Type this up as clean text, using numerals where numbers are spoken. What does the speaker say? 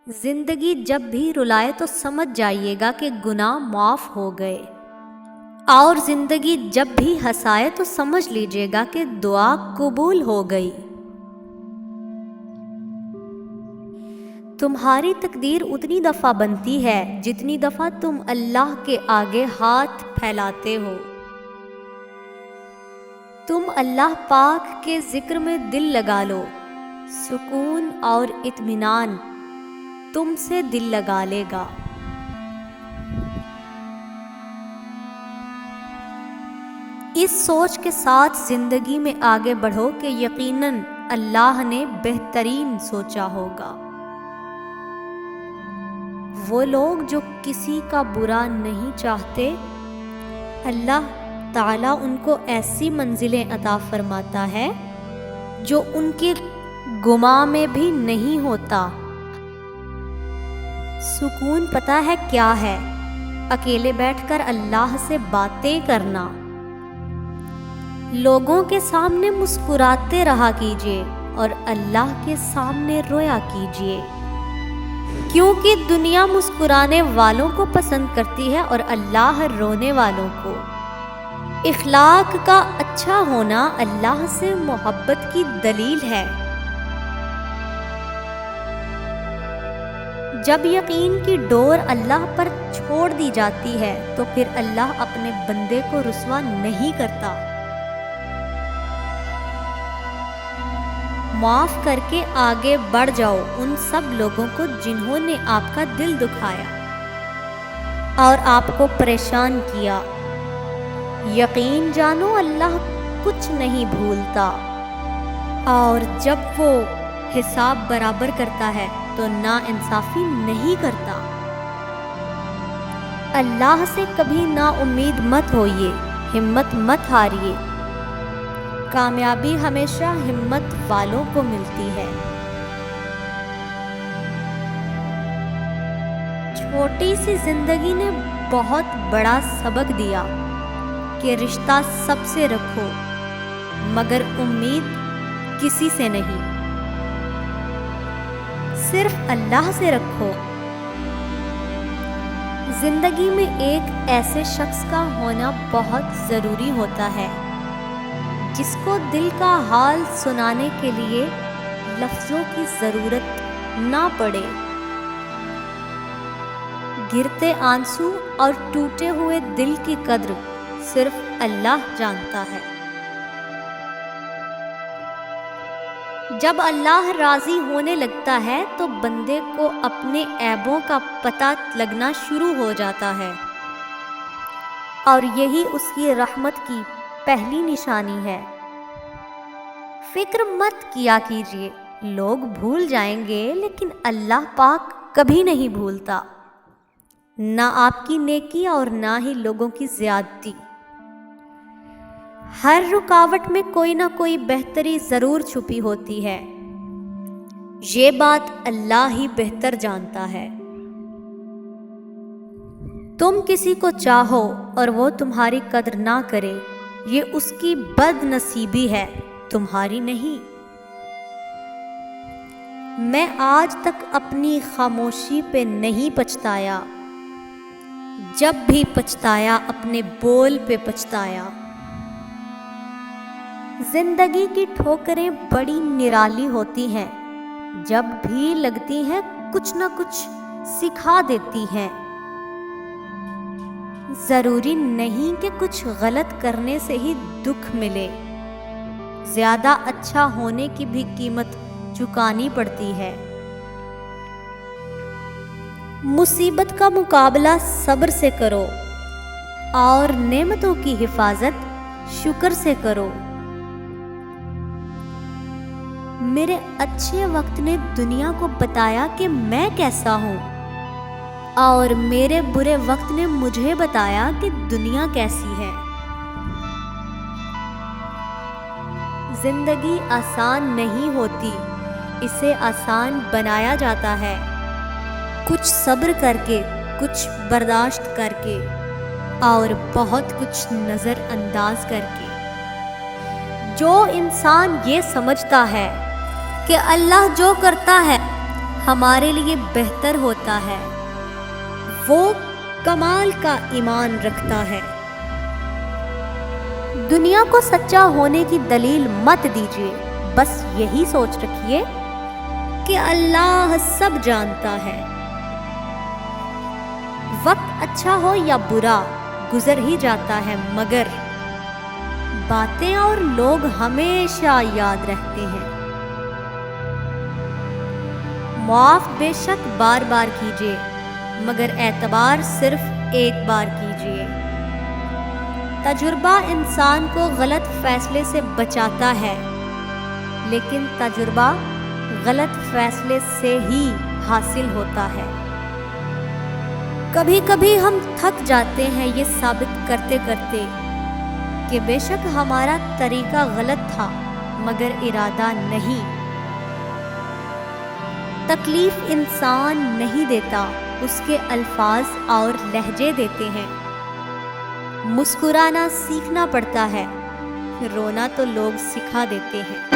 زندگی جب بھی رلائے تو سمجھ جائیے گا کہ گناہ معاف ہو گئے، اور زندگی جب بھی ہنسائے تو سمجھ لیجیے گا کہ دعا قبول ہو گئی۔ تمہاری تقدیر اتنی دفعہ بنتی ہے جتنی دفعہ تم اللہ کے آگے ہاتھ پھیلاتے ہو۔ تم اللہ پاک کے ذکر میں دل لگا لو، سکون اور اطمینان تم سے دل لگا لے گا۔ اس سوچ کے ساتھ زندگی میں آگے بڑھو کہ یقیناً اللہ نے بہترین سوچا ہوگا۔ وہ لوگ جو کسی کا برا نہیں چاہتے، اللہ تعالیٰ ان کو ایسی منزلیں عطا فرماتا ہے جو ان کے گمان میں بھی نہیں ہوتا۔ سکون پتہ ہے کیا ہے؟ اکیلے بیٹھ کر اللہ سے باتیں کرنا۔ لوگوں کے سامنے مسکراتے رہا کیجیے اور اللہ کے سامنے رویا کیجیے، کیونکہ دنیا مسکرانے والوں کو پسند کرتی ہے اور اللہ رونے والوں کو۔ اخلاق کا اچھا ہونا اللہ سے محبت کی دلیل ہے۔ جب یقین کی ڈور اللہ پر چھوڑ دی جاتی ہے تو پھر اللہ اپنے بندے کو رسوا نہیں کرتا۔ معاف کر کے آگے بڑھ جاؤ ان سب لوگوں کو جنہوں نے آپ کا دل دکھایا اور آپ کو پریشان کیا۔ یقین جانو اللہ کچھ نہیں بھولتا، اور جب وہ حساب برابر کرتا ہے تو نا انصافی نہیں کرتا۔ اللہ سے کبھی نا امید مت ہوئیے، ہمت مت ہاریے۔ کامیابی ہمیشہ ہمت والوں کو ملتی ہے۔ چھوٹی سی زندگی نے بہت بڑا سبق دیا کہ رشتہ سب سے رکھو مگر امید کسی سے نہیں، صرف اللہ سے رکھو۔ زندگی میں ایک ایسے شخص کا ہونا بہت ضروری ہوتا ہے جس کو دل کا حال سنانے کے لیے لفظوں کی ضرورت نہ پڑے۔ گرتے آنسو اور ٹوٹے ہوئے دل کی قدر صرف اللہ جانتا ہے۔ جب اللہ راضی ہونے لگتا ہے تو بندے کو اپنے عیبوں کا پتہ لگنا شروع ہو جاتا ہے، اور یہی اس کی رحمت کی پہلی نشانی ہے۔ فکر مت کیا کیجیے، لوگ بھول جائیں گے لیکن اللہ پاک کبھی نہیں بھولتا، نہ آپ کی نیکی اور نہ ہی لوگوں کی زیادتی۔ ہر رکاوٹ میں کوئی نہ کوئی بہتری ضرور چھپی ہوتی ہے، یہ بات اللہ ہی بہتر جانتا ہے۔ تم کسی کو چاہو اور وہ تمہاری قدر نہ کرے، یہ اس کی بد نصیبی ہے، تمہاری نہیں۔ میں آج تک اپنی خاموشی پہ نہیں پچھتایا، جب بھی پچھتایا اپنے بول پہ پچھتایا۔ زندگی کی ٹھوکریں بڑی نرالی ہوتی ہیں، جب بھی لگتی ہیں کچھ نہ کچھ سکھا دیتی ہیں۔ ضروری نہیں کہ کچھ غلط کرنے سے ہی دکھ ملے، زیادہ اچھا ہونے کی بھی قیمت چکانی پڑتی ہے۔ مصیبت کا مقابلہ صبر سے کرو اور نعمتوں کی حفاظت شکر سے کرو۔ میرے اچھے وقت نے دنیا کو بتایا کہ میں کیسا ہوں، اور میرے برے وقت نے مجھے بتایا کہ دنیا کیسی ہے۔ زندگی آسان نہیں ہوتی، اسے آسان بنایا جاتا ہے، کچھ صبر کر کے، کچھ برداشت کر کے، اور بہت کچھ نظر انداز کر کے۔ جو انسان یہ سمجھتا ہے کہ اللہ جو کرتا ہے ہمارے لیے بہتر ہوتا ہے۔ وہ کمال کا ایمان رکھتا ہے۔ دنیا کو سچا ہونے کی دلیل مت دیجیے، بس یہی سوچ رکھیے کہ اللہ سب جانتا ہے۔ وقت اچھا ہو یا برا گزر ہی جاتا ہے، مگر باتیں اور لوگ ہمیشہ یاد رہتے ہیں۔ معاف بے شک بار بار کیجیے، مگر اعتبار صرف ایک بار کیجیے۔ تجربہ انسان کو غلط فیصلے سے بچاتا ہے، لیکن تجربہ غلط فیصلے سے ہی حاصل ہوتا ہے۔ کبھی کبھی ہم تھک جاتے ہیں یہ ثابت کرتے کرتے کہ بے شک ہمارا طریقہ غلط تھا، مگر ارادہ نہیں۔ تکلیف انسان نہیں دیتا، اس کے الفاظ اور لہجے دیتے ہیں۔ مسکرانا سیکھنا پڑتا ہے، رونا تو لوگ سکھا دیتے ہیں۔